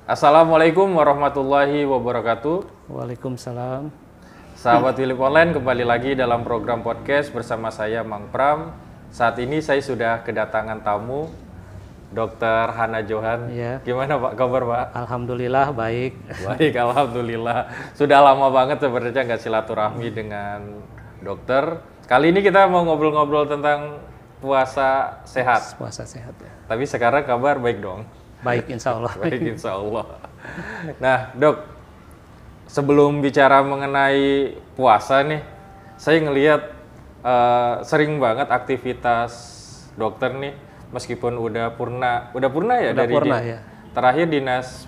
Assalamualaikum warahmatullahi wabarakatuh. Waalaikumsalam. Sahabat Wilip Online, kembali lagi dalam program podcast bersama saya Mang Pram. Saat ini saya sudah kedatangan tamu Dr. Hana Johan. Ya. Gimana Pak kabar Pak? Alhamdulillah baik. Baik, alhamdulillah. Sudah lama banget sebenarnya nggak silaturahmi dengan dokter. Kali ini kita mau ngobrol-ngobrol tentang puasa sehat. Puasa sehat ya. Tapi sekarang kabar baik dong. Baik insya Allah. Baik insya Allah. Nah dok, sebelum bicara mengenai puasa nih, saya ngelihat sering banget aktivitas dokter nih, meskipun udah purna ya Udah dari purna, ya. Terakhir dinas.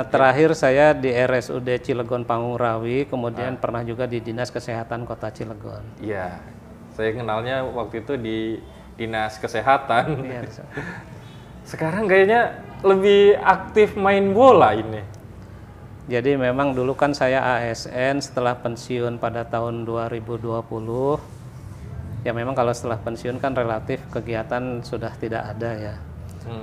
Terakhir saya di RSUD Cilegon Pangurawi, kemudian pernah juga di Dinas Kesehatan Kota Cilegon. Iya, saya kenalnya waktu itu di dinas kesehatan. Iya, Sekarang kayaknya lebih aktif main bola ini. jadi memang dulu kan saya ASN, setelah pensiun pada tahun 2020. Ya memang kalau setelah pensiun kan relatif kegiatan sudah tidak ada ya.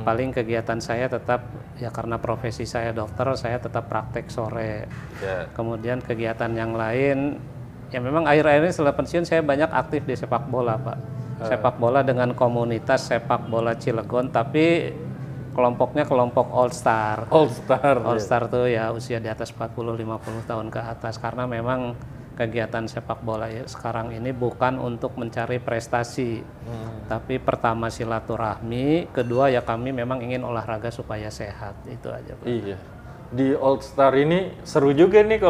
Paling kegiatan saya tetap ya karena profesi saya dokter, saya tetap praktek sore. Ya. Kemudian kegiatan yang lain ya memang akhir-akhir ini setelah pensiun saya banyak aktif di sepak bola Pak. Sepak bola dengan komunitas sepak bola Cilegon, tapi kelompoknya kelompok All Star. All Star. All Star tuh ya usia di atas 40-50 tahun ke atas, karena memang kegiatan sepak bola ya sekarang ini bukan untuk mencari prestasi, tapi pertama silaturahmi, kedua ya kami memang ingin olahraga supaya sehat, itu aja Pak. Iya. Di All Star ini seru juga nih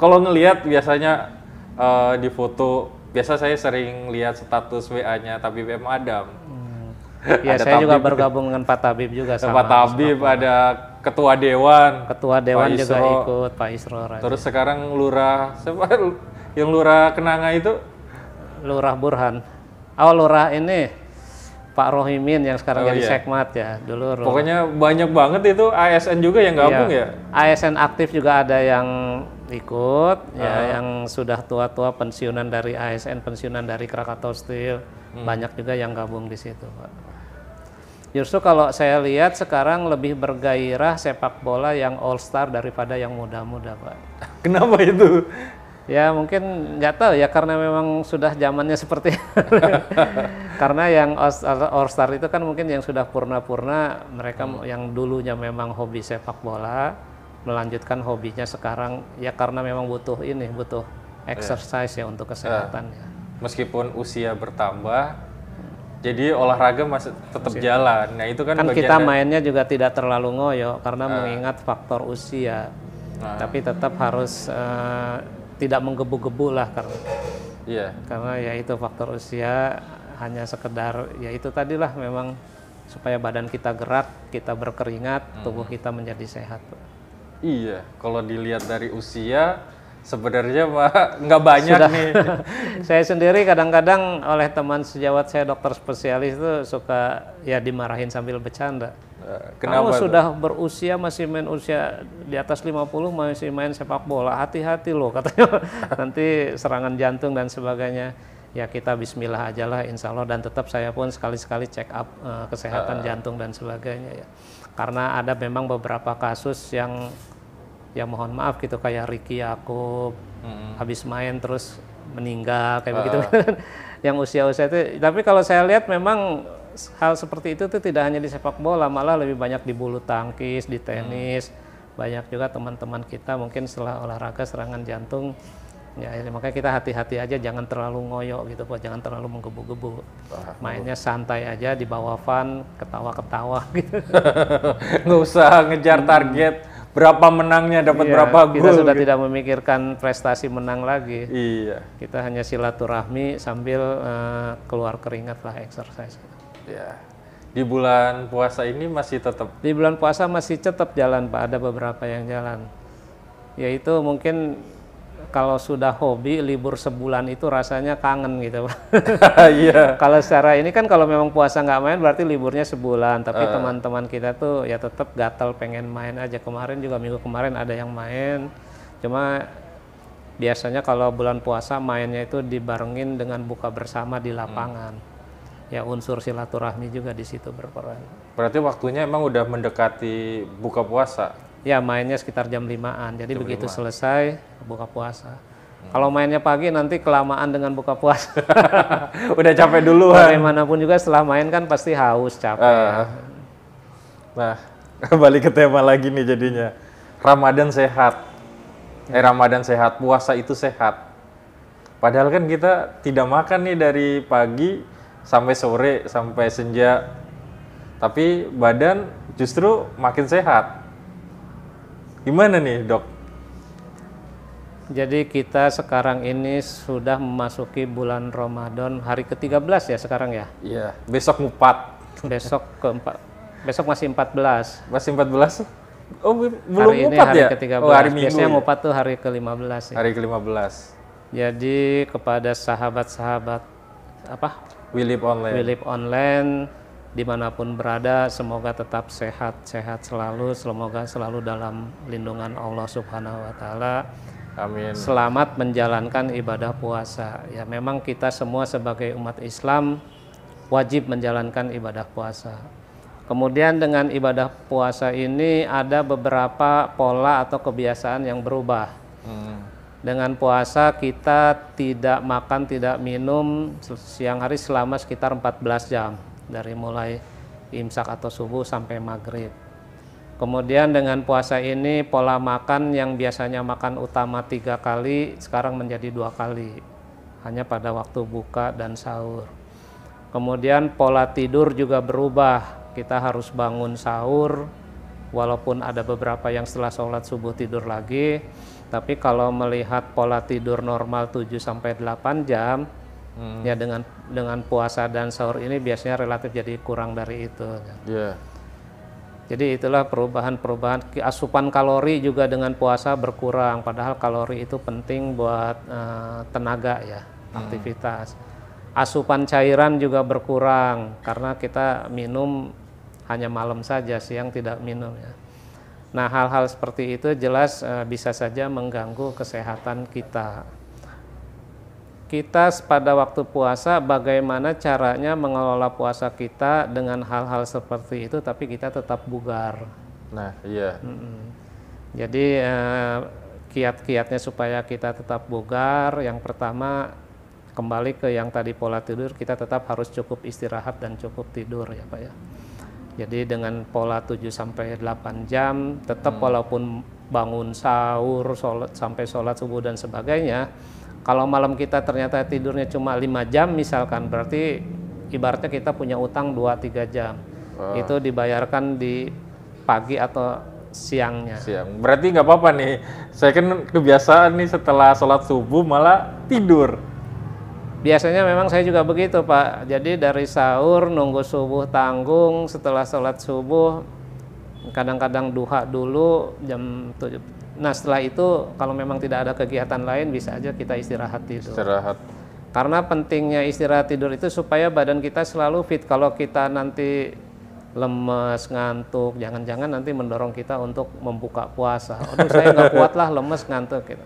kalau ngelihat biasanya di foto. Biasa saya sering lihat status WA-nya Tabib M. Adam. Ya saya juga bergabung dengan Pak Tabib juga sama. Pak Tabib, ada Ketua Dewan. Ketua Dewan Pak juga Isro. ikut, Pak Isro. Terus sekarang Lurah, siapa yang Lurah Kenanga itu? Lurah Burhan. Oh Lurah ini Pak Rohimin yang sekarang jadi iya. Sekmat ya. Dulu Pokoknya banyak banget itu ASN juga yang gabung ya? ASN aktif juga ada yang ikut, ya yang sudah tua-tua pensiunan dari ASN, pensiunan dari Krakatau Steel, banyak juga yang gabung di situ Pak. Justru kalau saya lihat sekarang lebih bergairah sepak bola yang all star daripada yang muda-muda Pak. Kenapa itu? Ya mungkin nggak tahu ya, karena memang sudah zamannya seperti karena yang all star itu kan mungkin yang sudah purna-purna, mereka yang dulunya memang hobi sepak bola melanjutkan hobinya sekarang ya karena memang butuh exercise ya untuk kesehatan ya. Meskipun usia bertambah, jadi olahraga masih tetap jalan. Nah itu kan Kita mainnya juga tidak terlalu ngoyo karena mengingat faktor usia, tapi tetap harus tidak menggebu-gebu lah karena ya itu faktor usia, hanya sekedar ya itu tadilah memang supaya badan kita gerak, kita berkeringat, tubuh kita menjadi sehat. Iya, kalau dilihat dari usia sebenarnya nggak banyak nih. Saya sendiri kadang-kadang oleh teman sejawat saya dokter spesialis itu suka ya dimarahin sambil bercanda. Kenapa? Kamu sudah berusia masih main usia di atas 50 masih main sepak bola, hati-hati loh katanya. Nanti serangan jantung dan sebagainya. Ya kita bismillah aja lah insya Allah, dan tetap saya pun sekali-sekali check up kesehatan jantung dan sebagainya ya. Karena ada memang beberapa kasus yang ya mohon maaf gitu, kayak Ricky Yaakob habis main terus meninggal kayak begitu yang usia-usia itu. Tapi kalau saya lihat memang hal seperti itu tuh tidak hanya di sepak bola, malah lebih banyak di bulu tangkis, di tenis. Banyak juga teman-teman kita mungkin setelah olahraga serangan jantung. Ya makanya kita hati-hati aja, jangan terlalu ngoyo gitu Pak, jangan terlalu menggebu-gebu. Mainnya santai aja, di bawah fun, ketawa-ketawa gitu. Nggak usah ngejar target berapa menangnya, dapat berapa gol. Kita sudah tidak memikirkan prestasi menang lagi. Iya. Kita hanya silaturahmi sambil keluar keringat lah, exercise. Ya. Di bulan puasa ini masih tetap? Di bulan puasa masih tetap jalan Pak, ada beberapa yang jalan. Yaitu mungkin kalau sudah hobi libur sebulan itu rasanya kangen gitu Pak. Iya. Kalau secara ini kan kalau memang puasa nggak main berarti liburnya sebulan, tapi teman-teman kita tuh ya tetap gatal pengen main aja. Kemarin juga minggu kemarin ada yang main, cuma biasanya kalau bulan puasa mainnya itu dibarengin dengan buka bersama di lapangan. ya unsur silaturahmi juga di situ berperan. Berarti waktunya emang udah mendekati buka puasa. Ya mainnya sekitar jam 5-an, jadi begitu selesai buka puasa. Kalau mainnya pagi nanti kelamaan dengan buka puasa. Udah capek duluan. Bagaimanapun juga setelah main kan pasti haus, capek. Nah, balik ke tema lagi nih jadinya. Ramadan sehat. Ramadan sehat, puasa itu sehat. Padahal kan kita tidak makan nih dari pagi sampai sore, sampai senja. Tapi badan justru makin sehat. Gimana nih, Dok? Jadi kita sekarang ini sudah memasuki bulan Ramadan hari ke-13 ya sekarang ya? Iya, besok ngupat. Besok masih 14. Masih 14? Oh, belum hari ini ngupat hari ya? ke-13. Oh, hari Minggu. Biasanya ya? ngupat tuh hari ke-15 ya. Hari ke-15. Jadi kepada sahabat-sahabat Willip Online. Willip Online dimanapun berada, semoga tetap sehat selalu, semoga selalu dalam lindungan Allah Subhanahu Wa Taala. Amin. Selamat menjalankan ibadah puasa. Ya memang kita semua sebagai umat Islam wajib menjalankan ibadah puasa. Kemudian dengan ibadah puasa ini ada beberapa pola atau kebiasaan yang berubah. Dengan puasa kita tidak makan, tidak minum siang hari selama sekitar 14 jam. Dari mulai imsak atau subuh sampai maghrib. Kemudian dengan puasa ini pola makan yang biasanya makan utama 3 kali sekarang menjadi 2 kali. Hanya pada waktu buka dan sahur. Kemudian pola tidur juga berubah. Kita harus bangun sahur walaupun ada beberapa yang setelah sholat subuh tidur lagi. Tapi kalau melihat pola tidur normal 7-8 jam, ya dengan puasa dan sahur ini biasanya relatif jadi kurang dari itu. Yeah. Jadi itulah perubahan-perubahan. Asupan kalori juga dengan puasa berkurang, padahal kalori itu penting buat tenaga ya, aktivitas. Asupan cairan juga berkurang karena kita minum hanya malam saja, siang tidak minum ya. Nah, hal-hal seperti itu jelas bisa saja mengganggu kesehatan kita. Kita pada waktu puasa bagaimana caranya mengelola puasa kita dengan hal-hal seperti itu tapi kita tetap bugar. Nah, iya. Jadi kiat-kiatnya supaya kita tetap bugar, yang pertama kembali ke yang tadi pola tidur, kita tetap harus cukup istirahat dan cukup tidur ya Pak ya. Jadi dengan pola 7-8 jam tetap walaupun bangun sahur, sampai sholat subuh dan sebagainya, kalau malam kita ternyata tidurnya cuma 5 jam misalkan, berarti ibaratnya kita punya utang 2-3 jam. Itu dibayarkan di pagi atau siangnya. Siang. Berarti nggak apa-apa nih. Saya kan kebiasaan nih setelah sholat subuh malah tidur. Biasanya memang saya juga begitu Pak. Jadi dari sahur nunggu subuh tanggung, setelah sholat subuh kadang-kadang duha dulu jam 7. Nah setelah itu kalau memang tidak ada kegiatan lain bisa aja kita istirahat tidur. Istirahat. Karena pentingnya istirahat tidur itu supaya badan kita selalu fit. Kalau kita nanti lemes, ngantuk, jangan-jangan nanti mendorong kita untuk membuka puasa. Aduh saya nggak kuat lah, lemes, ngantuk gitu.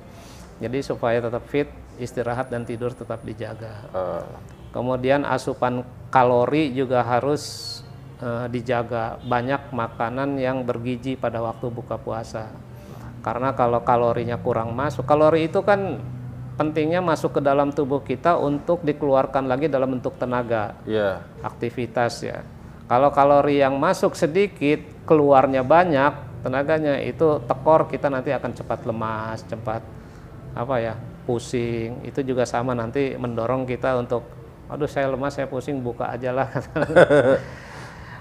Jadi supaya tetap fit, istirahat dan tidur tetap dijaga. Kemudian asupan kalori juga harus dijaga. Banyak makanan yang bergizi pada waktu buka puasa. Karena kalau kalorinya kurang masuk, kalori itu kan pentingnya masuk ke dalam tubuh kita untuk dikeluarkan lagi dalam bentuk tenaga, aktivitas ya. Kalau kalori yang masuk sedikit, keluarnya banyak, tenaganya itu tekor, kita nanti akan cepat lemas, cepat pusing. Itu juga sama nanti mendorong kita untuk, aduh saya lemas, saya pusing, buka aja lah.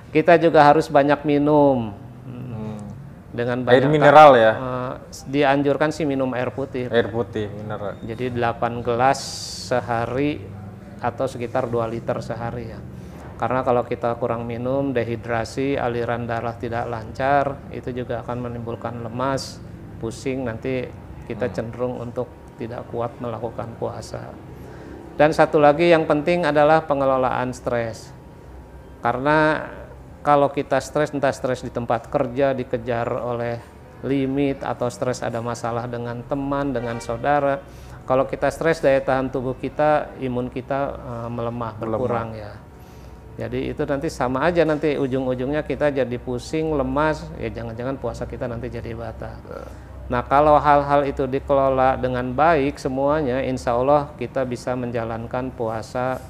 Kita juga harus banyak minum. Dengan banyak air mineral ya? Dianjurkan sih minum air putih. Air putih, mineral. Jadi 8 gelas sehari atau sekitar 2 liter sehari ya. Karena kalau kita kurang minum, dehidrasi, aliran darah tidak lancar, itu juga akan menimbulkan lemas, pusing, nanti kita cenderung untuk tidak kuat melakukan puasa. Dan satu lagi yang penting adalah pengelolaan stres. Karena kalau kita stres, entah stres di tempat kerja, dikejar oleh limit, atau stres ada masalah dengan teman, dengan saudara. Kalau kita stres, daya tahan tubuh kita, imun kita melemah, berkurang ya. Jadi itu nanti sama aja, nanti ujung-ujungnya kita jadi pusing, lemas, ya jangan-jangan puasa kita nanti jadi batal. Nah kalau hal-hal itu dikelola dengan baik semuanya, insya Allah kita bisa menjalankan puasa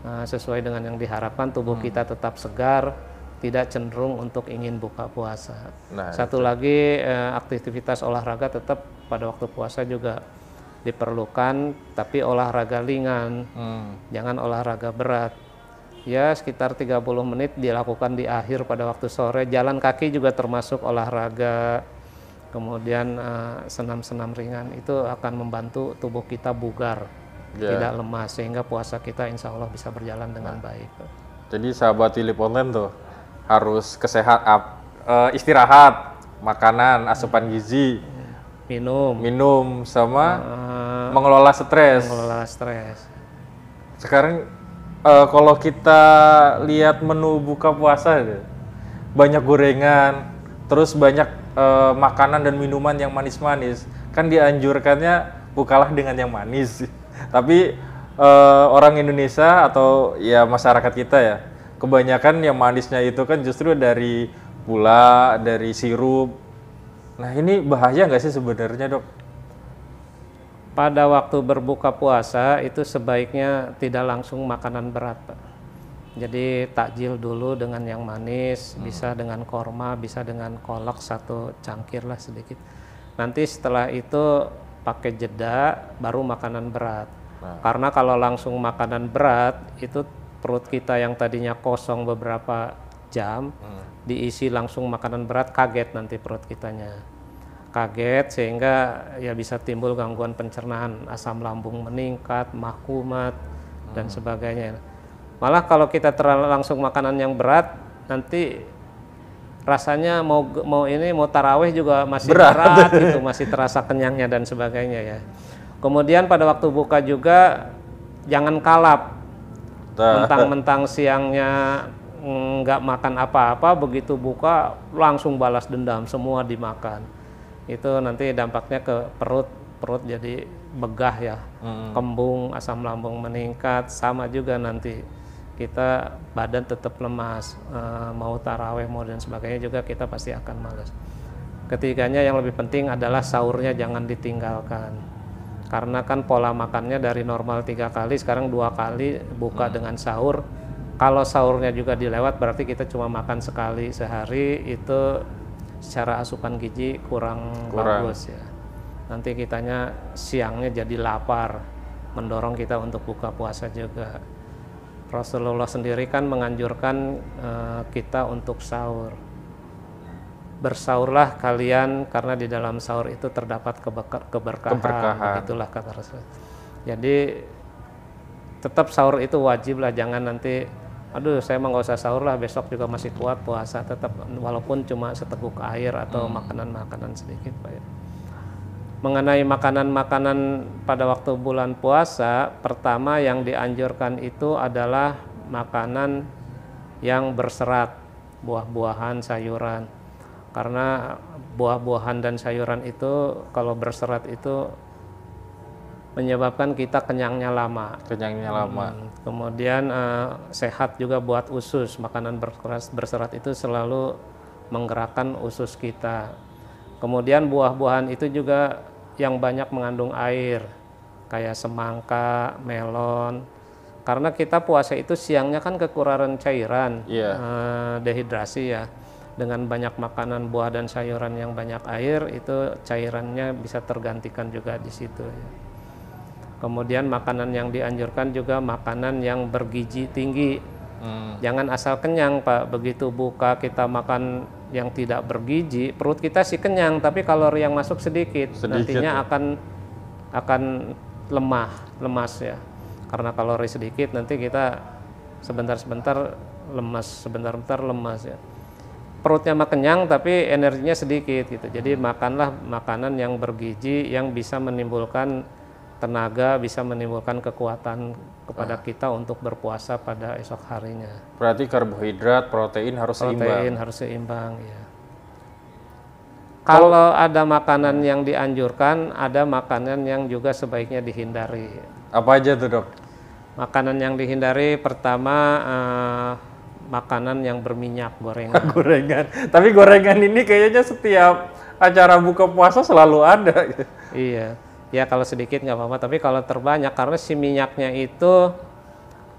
sesuai dengan yang diharapkan, tubuh kita tetap segar, tidak cenderung untuk ingin buka puasa. Nah, Satu lagi, aktivitas olahraga tetap pada waktu puasa juga diperlukan, tapi olahraga ringan, jangan olahraga berat. Ya sekitar 30 menit dilakukan di akhir pada waktu sore. Jalan kaki juga termasuk olahraga. Kemudian senam-senam ringan itu akan membantu tubuh kita bugar, tidak lemas, sehingga puasa kita insya Allah bisa berjalan dengan baik. Jadi sahabat Philip Online tuh harus istirahat, makanan, asupan gizi, minum sama mengelola stres. Sekarang kalau kita lihat menu buka puasa, banyak gorengan, terus banyak makanan dan minuman yang manis-manis. Kan dianjurkannya bukalah dengan yang manis. Tapi orang Indonesia atau ya masyarakat kita ya, kebanyakan yang manisnya itu kan justru dari gula, dari sirup. Nah ini bahaya nggak sih sebenarnya, Dok? Pada waktu berbuka puasa itu sebaiknya tidak langsung makanan berat, Pak. Jadi takjil dulu dengan yang manis, bisa dengan korma, bisa dengan kolak satu cangkir lah sedikit. Nanti setelah itu pakai jeda baru makanan berat. Karena kalau langsung makanan berat itu perut kita yang tadinya kosong beberapa jam diisi langsung makanan berat, kaget nanti perut kitanya. Kaget sehingga ya bisa timbul gangguan pencernaan, asam lambung meningkat, mah kumat dan sebagainya. Malah kalau kita langsung makanan yang berat, nanti rasanya mau taraweh juga masih berat gitu, masih terasa kenyangnya dan sebagainya ya. Kemudian pada waktu buka juga jangan kalap, mentang-mentang siangnya nggak makan apa-apa, begitu buka langsung balas dendam, semua dimakan. Itu nanti dampaknya ke perut jadi begah ya, kembung, asam lambung meningkat, sama juga nanti kita badan tetap lemas, mau taraweh mau dan sebagainya juga kita pasti akan malas. Ketiganya yang lebih penting adalah sahurnya jangan ditinggalkan, karena kan pola makannya dari normal 3 kali sekarang 2 kali buka dengan sahur. Kalau sahurnya juga dilewat berarti kita cuma makan sekali sehari, itu secara asupan gizi kurang bagus ya. Nanti kitanya siangnya jadi lapar, mendorong kita untuk buka puasa juga. Rasulullah sendiri kan menganjurkan kita untuk sahur. Bersaurlah kalian karena di dalam sahur itu terdapat keberkahan. Begitulah kata Rasul. Jadi tetap sahur itu wajib lah, jangan nanti aduh saya mah nggak usah sahur lah, besok juga masih kuat puasa, tetap walaupun cuma seteguk air atau makanan-makanan sedikit Pak ya. Mengenai makanan-makanan pada waktu bulan puasa, pertama yang dianjurkan itu adalah makanan yang berserat, buah-buahan, sayuran. Karena buah-buahan dan sayuran itu kalau berserat itu menyebabkan kita kenyangnya lama. Kemudian sehat juga buat usus. Makanan berserat itu selalu menggerakkan usus kita. Kemudian buah-buahan itu juga yang banyak mengandung air, kayak semangka, melon. Karena kita puasa itu siangnya kan kekurangan cairan, dehidrasi ya. Dengan banyak makanan buah dan sayuran yang banyak air, itu cairannya bisa tergantikan juga di situ. Kemudian makanan yang dianjurkan juga makanan yang bergizi tinggi. Jangan asal kenyang Pak, begitu buka kita makan yang tidak bergizi, perut kita sih kenyang, tapi kalori yang masuk sedikit nantinya akan lemas ya. Karena kalori sedikit nanti kita sebentar-sebentar lemas ya. Perutnya mah kenyang tapi energinya sedikit gitu. Jadi makanlah makanan yang bergizi yang bisa menimbulkan tenaga, bisa menimbulkan kekuatan kepada kita untuk berpuasa pada esok harinya. Berarti karbohidrat, protein harus seimbang ya. Kalau ada makanan yang dianjurkan, ada makanan yang juga sebaiknya dihindari. Apa aja tuh, Dok? Makanan yang dihindari pertama makanan yang berminyak, gorengan. Gorengan. Tapi gorengan ini kayaknya setiap acara buka puasa selalu ada. Iya, ya kalau sedikit nggak apa-apa, tapi kalau terbanyak karena si minyaknya itu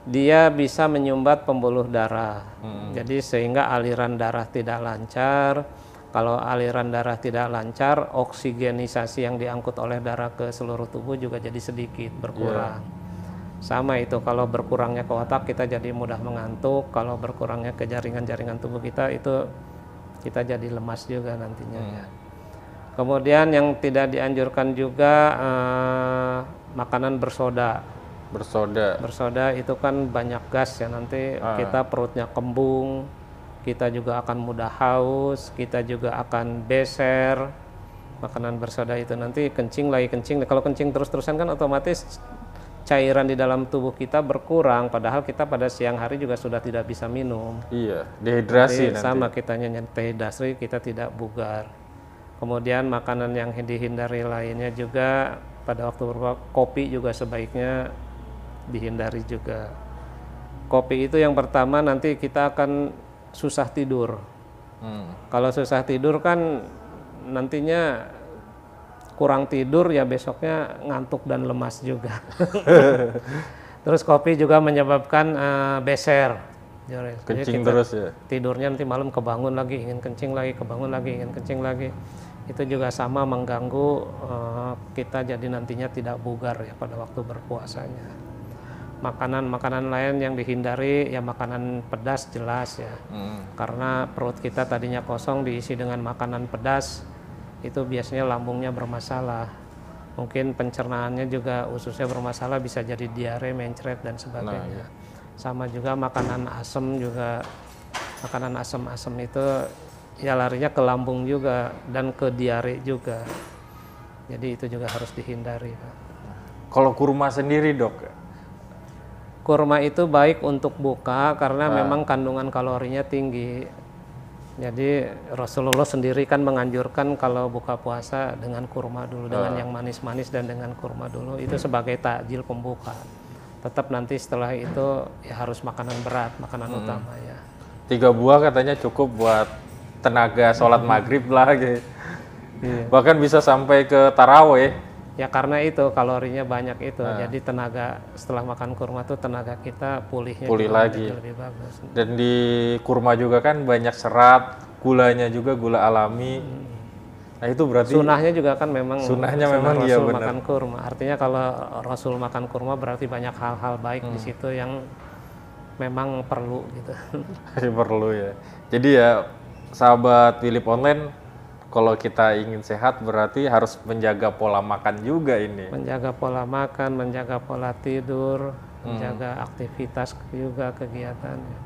dia bisa menyumbat pembuluh darah. Jadi sehingga aliran darah tidak lancar. Kalau aliran darah tidak lancar, oksigenisasi yang diangkut oleh darah ke seluruh tubuh juga jadi sedikit, berkurang. Sama itu, kalau berkurangnya ke otak kita jadi mudah mengantuk, kalau berkurangnya ke jaringan-jaringan tubuh kita itu kita jadi lemas juga nantinya. Ya. Kemudian yang tidak dianjurkan juga makanan bersoda. Bersoda itu kan banyak gas ya, nanti kita perutnya kembung, kita juga akan mudah haus, kita juga akan beser. Makanan bersoda itu nanti kencing lagi kencing. Kalau kencing terus-terusan kan otomatis cairan di dalam tubuh kita berkurang, padahal kita pada siang hari juga sudah tidak bisa minum. Iya, dehidrasi nanti. Sama kitanya dehidrasi, kita tidak bugar. Kemudian makanan yang dihindari lainnya juga pada waktu kopi juga sebaiknya dihindari juga. Kopi itu yang pertama nanti kita akan susah tidur. Kalau susah tidur kan nantinya kurang tidur ya, besoknya ngantuk dan lemas juga. Terus kopi juga menyebabkan beser. Kencing terus ya. Tidurnya nanti malam kebangun lagi, ingin kencing lagi, kebangun lagi, ingin kencing lagi. Itu juga sama mengganggu kita jadi nantinya tidak bugar ya pada waktu berpuasanya. Makanan-makanan lain yang dihindari ya makanan pedas jelas ya. Karena perut kita tadinya kosong diisi dengan makanan pedas, itu biasanya lambungnya bermasalah. Mungkin pencernaannya juga ususnya bermasalah, bisa jadi diare, mencret dan sebagainya. Sama juga makanan asam juga. Makanan asam-asam itu ya larinya ke lambung juga dan ke diare juga. Jadi itu juga harus dihindari, Pak. Kalau kurma sendiri, Dok? Kurma itu baik untuk buka karena memang kandungan kalorinya tinggi. Jadi Rasulullah sendiri kan menganjurkan kalau buka puasa dengan kurma dulu, dengan yang manis-manis dan dengan kurma dulu, itu sebagai takjil pembuka. Tetap nanti setelah itu ya harus makanan berat, makanan utama ya. 3 buah katanya cukup buat tenaga sholat maghrib lah gitu. Bahkan bisa sampai ke taraweh. Ya karena itu kalorinya banyak itu, jadi tenaga setelah makan kurma tuh tenaga kita pulih lagi. lebih bagus. Dan di kurma juga kan banyak serat, gulanya juga gula alami. Nah itu berarti sunahnya juga kan memang memang dia Rasul benar. makan kurma. Artinya kalau Rasul makan kurma berarti banyak hal-hal baik di situ yang memang perlu gitu. Perlu ya. Jadi ya sahabat Philip Online, kalau kita ingin sehat berarti harus menjaga pola makan juga ini. Menjaga pola makan, menjaga pola tidur, menjaga aktivitas juga kegiatannya.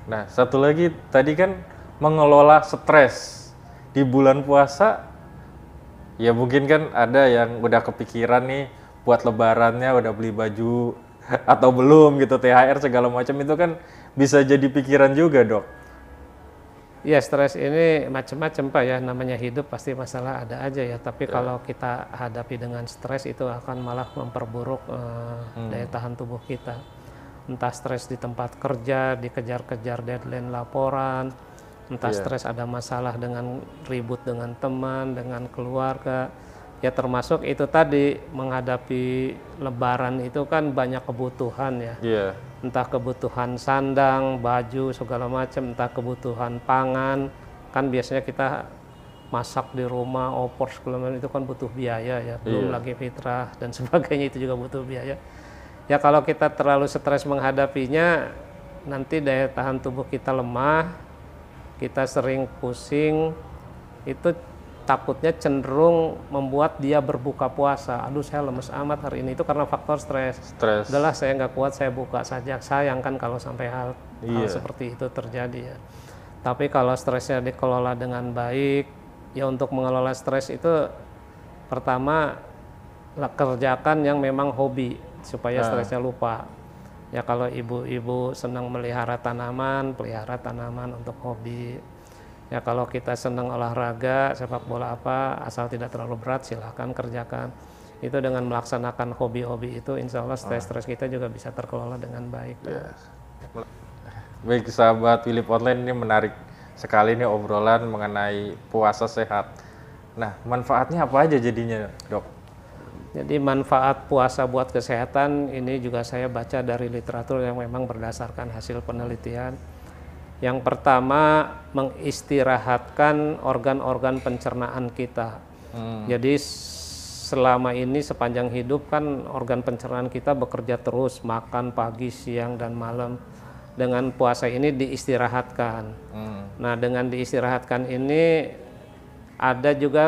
Nah, satu lagi tadi kan mengelola stres di bulan puasa. Ya mungkin kan ada yang udah kepikiran nih buat lebarannya udah beli baju atau belum gitu, THR segala macam itu kan bisa jadi pikiran juga, Dok. Ya stres ini macam-macam Pak ya, namanya hidup pasti masalah ada aja ya, tapi kalau kita hadapi dengan stres itu akan malah memperburuk daya tahan tubuh kita. Entah stres di tempat kerja, dikejar-kejar deadline laporan, entah stres ada masalah dengan ribut dengan teman, dengan keluarga. Ya termasuk itu tadi menghadapi lebaran itu kan banyak kebutuhan ya. Entah kebutuhan sandang, baju, segala macam, entah kebutuhan pangan. Kan biasanya kita masak di rumah, opor segala macam itu kan butuh biaya ya. Belum lagi fitrah dan sebagainya itu juga butuh biaya. Ya kalau kita terlalu stres menghadapinya, nanti daya tahan tubuh kita lemah, kita sering pusing, itu takutnya cenderung membuat dia berbuka puasa. Aduh saya lemes amat hari ini, itu karena faktor stres. Udahlah saya nggak kuat, saya buka saja. Sayang kan kalau sampai hal seperti itu terjadi ya. Tapi kalau stresnya dikelola dengan baik, ya untuk mengelola stres itu pertama kerjakan yang memang hobi supaya stresnya lupa. Ya kalau ibu-ibu senang melihara tanaman, pelihara tanaman untuk hobi. Ya kalau kita senang olahraga, sepak bola apa, asal tidak terlalu berat silahkan kerjakan. Itu dengan melaksanakan hobi-hobi itu, insya Allah stres-stres kita juga bisa terkelola dengan baik. Ya. Baik sahabat Philip Online, ini menarik sekali nih obrolan mengenai puasa sehat. Nah, manfaatnya apa aja jadinya, Dok? Jadi manfaat puasa buat kesehatan ini juga saya baca dari literatur yang memang berdasarkan hasil penelitian. Yang pertama, mengistirahatkan organ-organ pencernaan kita. Jadi selama ini sepanjang hidup kan organ pencernaan kita bekerja terus, makan pagi, siang, dan malam. Dengan puasa ini diistirahatkan. Nah, dengan diistirahatkan ini ada juga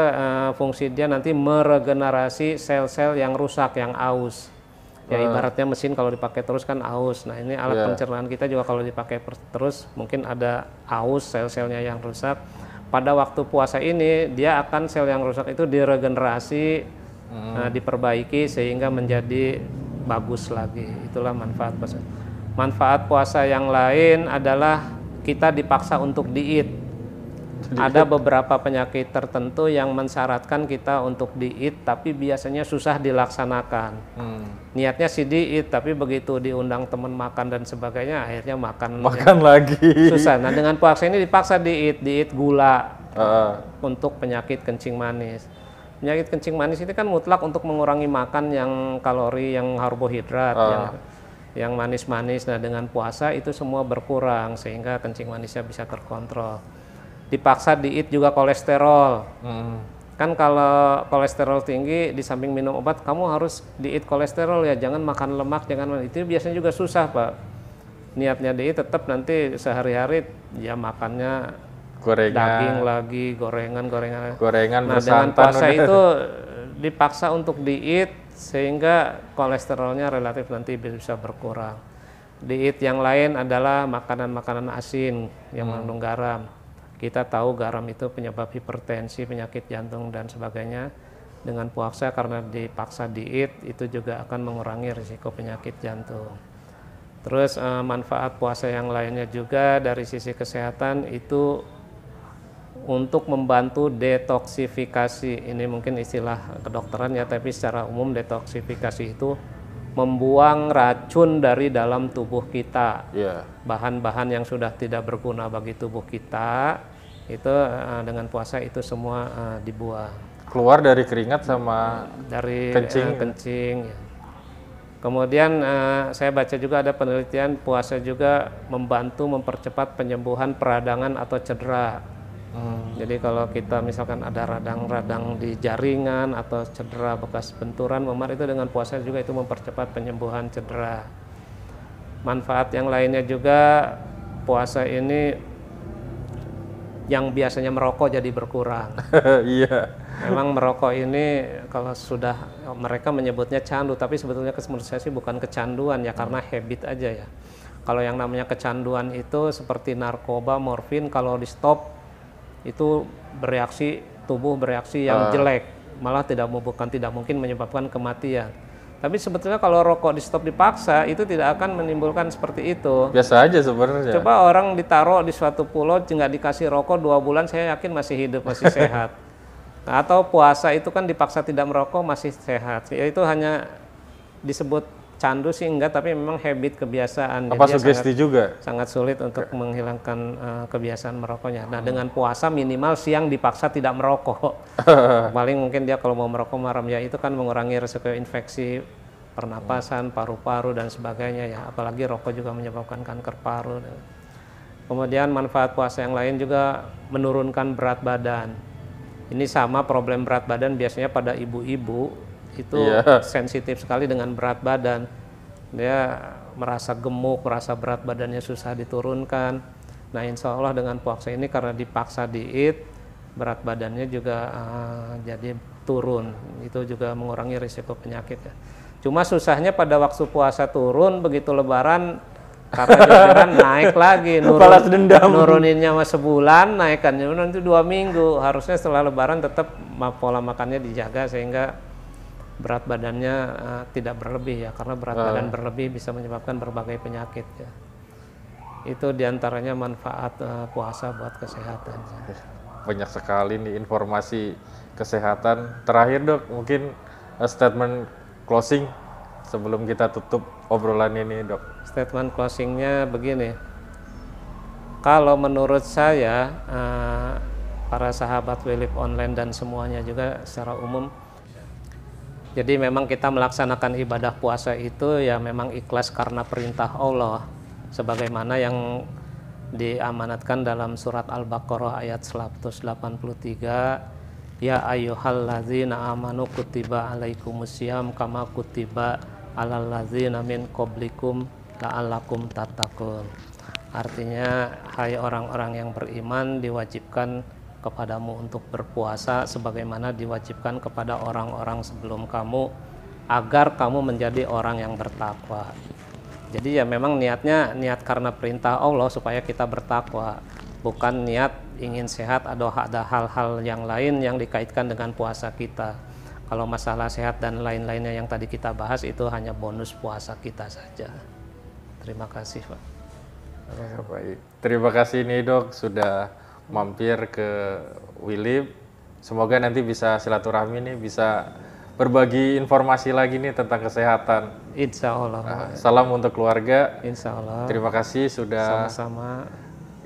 fungsi dia nanti meregenerasi sel-sel yang rusak, yang aus. Ya ibaratnya mesin kalau dipakai terus kan aus. Nah, ini alat pencernaan kita juga kalau dipakai terus mungkin ada aus, sel-selnya yang rusak. Pada waktu puasa ini dia akan sel yang rusak itu diregenerasi, diperbaiki sehingga menjadi bagus lagi. Itulah manfaat puasa. Manfaat puasa yang lain adalah kita dipaksa untuk diet. Ada beberapa penyakit tertentu yang mensyaratkan kita untuk diet, tapi biasanya susah dilaksanakan. Niatnya sih diet, tapi begitu diundang teman makan dan sebagainya, akhirnya makan lagi. Susah. Nah, dengan puasa ini dipaksa diet gula untuk penyakit kencing manis. Penyakit kencing manis itu kan mutlak untuk mengurangi makan yang kalori, yang karbohidrat, yang manis-manis. Nah, dengan puasa itu semua berkurang sehingga kencing manisnya bisa terkontrol. Dipaksa diet juga kolesterol. Kan kalau kolesterol tinggi di samping minum obat kamu harus diet kolesterol ya, jangan makan lemak, itu biasanya juga susah, Pak. Niatnya diet tetap nanti sehari-hari ya makannya daging lagi, gorengan. Gorengan nah, bersantan. Dengan puasa itu dipaksa untuk diet sehingga kolesterolnya relatif nanti bisa berkurang. Diet yang lain adalah makanan-makanan asin yang mengandung garam. Kita tahu garam itu penyebab hipertensi, penyakit jantung dan sebagainya. Dengan puasa karena dipaksa diet itu juga akan mengurangi risiko penyakit jantung. Terus manfaat puasa yang lainnya juga dari sisi kesehatan itu untuk membantu detoksifikasi. Ini mungkin istilah kedokteran ya, tapi secara umum detoksifikasi itu membuang racun dari dalam tubuh kita. Bahan-bahan yang sudah tidak berguna bagi tubuh kita itu dengan puasa itu semua dibuang. Keluar dari keringat sama dari kencing. Ya. Kemudian saya baca juga ada penelitian puasa juga membantu mempercepat penyembuhan peradangan atau cedera. Jadi kalau kita misalkan ada radang-radang di jaringan atau cedera bekas benturan memar, itu dengan puasa juga itu mempercepat penyembuhan cedera. Manfaat yang lainnya juga puasa ini yang biasanya merokok jadi berkurang. Iya. Memang merokok ini kalau sudah mereka menyebutnya candu, tapi sebetulnya menurut saya sih bukan kecanduan ya, karena habit aja ya. Kalau yang namanya kecanduan itu seperti narkoba, morfin, kalau di stop itu tubuh bereaksi yang jelek, malah tidak mungkin menyebabkan kematian. Tapi sebetulnya kalau rokok di stop dipaksa itu tidak akan menimbulkan seperti itu. Biasa aja sebenarnya. Coba orang ditaruh di suatu pulau nggak dikasih rokok 2 bulan, saya yakin masih hidup, masih sehat. Nah, atau puasa itu kan dipaksa tidak merokok masih sehat. Ya, itu hanya disebut candu sih enggak, tapi memang habit, kebiasaan. Apa jadi sugesti juga? Sangat sulit untuk menghilangkan kebiasaan merokoknya. Nah, dengan puasa minimal siang dipaksa tidak merokok. Paling mungkin dia kalau mau merokok malam ya, itu kan mengurangi risiko infeksi pernapasan, paru-paru dan sebagainya ya. Apalagi rokok juga menyebabkan kanker paru. Kemudian manfaat puasa yang lain juga menurunkan berat badan. Ini sama problem berat badan biasanya pada ibu-ibu itu sensitif sekali dengan berat badan. Dia merasa gemuk, merasa berat badannya susah diturunkan. Nah, insya Allah dengan puasa ini karena dipaksa diet, berat badannya juga jadi turun. Itu juga mengurangi risiko penyakit ya. Cuma susahnya pada waktu puasa turun, begitu lebaran karena jajaran naik lagi, nuruninnya mas sebulan, naikannya nanti 2 minggu. Harusnya setelah lebaran tetap pola makannya dijaga sehingga berat badannya tidak berlebih ya, karena berat badan berlebih bisa menyebabkan berbagai penyakit ya. Itu diantaranya manfaat puasa buat kesehatan. Banyak sekali nih informasi kesehatan. Terakhir Dok, mungkin statement closing sebelum kita tutup obrolan ini, Dok. Statement closingnya begini, kalau menurut saya para sahabat Wilip Online dan semuanya juga secara umum, jadi memang kita melaksanakan ibadah puasa itu ya memang ikhlas karena perintah Allah, sebagaimana yang diamanatkan dalam surat Al-Baqarah ayat 183, ya ayyuhalladzina amanu kutiba alaikumusiyam kama kutiba alal ladzina min qablikum la'allakum tattaqun. Artinya, hai orang-orang yang beriman, diwajibkan kepadamu untuk berpuasa sebagaimana diwajibkan kepada orang-orang sebelum kamu, agar kamu menjadi orang yang bertakwa. Jadi ya memang niatnya niat karena perintah Allah supaya kita bertakwa, bukan niat ingin sehat atau ada hal-hal yang lain yang dikaitkan dengan puasa kita. Kalau masalah sehat dan lain-lainnya yang tadi kita bahas itu hanya bonus puasa kita saja. Terima kasih, Pak. Baik, terima kasih nih Dok sudah mampir ke Wilip. Semoga nanti bisa silaturahmi nih, bisa berbagi informasi lagi nih tentang kesehatan. Insya Allah. Salam untuk keluarga. Insya Allah. Terima kasih sudah sama-sama.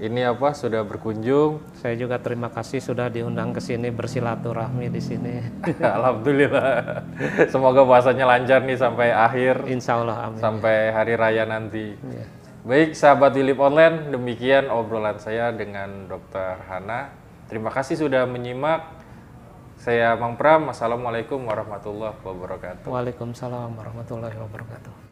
Ini sudah berkunjung. Saya juga terima kasih sudah diundang ke sini bersilaturahmi di sini. Alhamdulillah. Semoga puasanya lancar nih sampai akhir. Insya Allah, amin. Sampai hari raya nanti. Ya. Baik, sahabat Wilip Online, demikian obrolan saya dengan Dr. Hana. Terima kasih sudah menyimak. Saya Mang Pram. Assalamualaikum warahmatullahi wabarakatuh. Waalaikumsalam warahmatullahi wabarakatuh.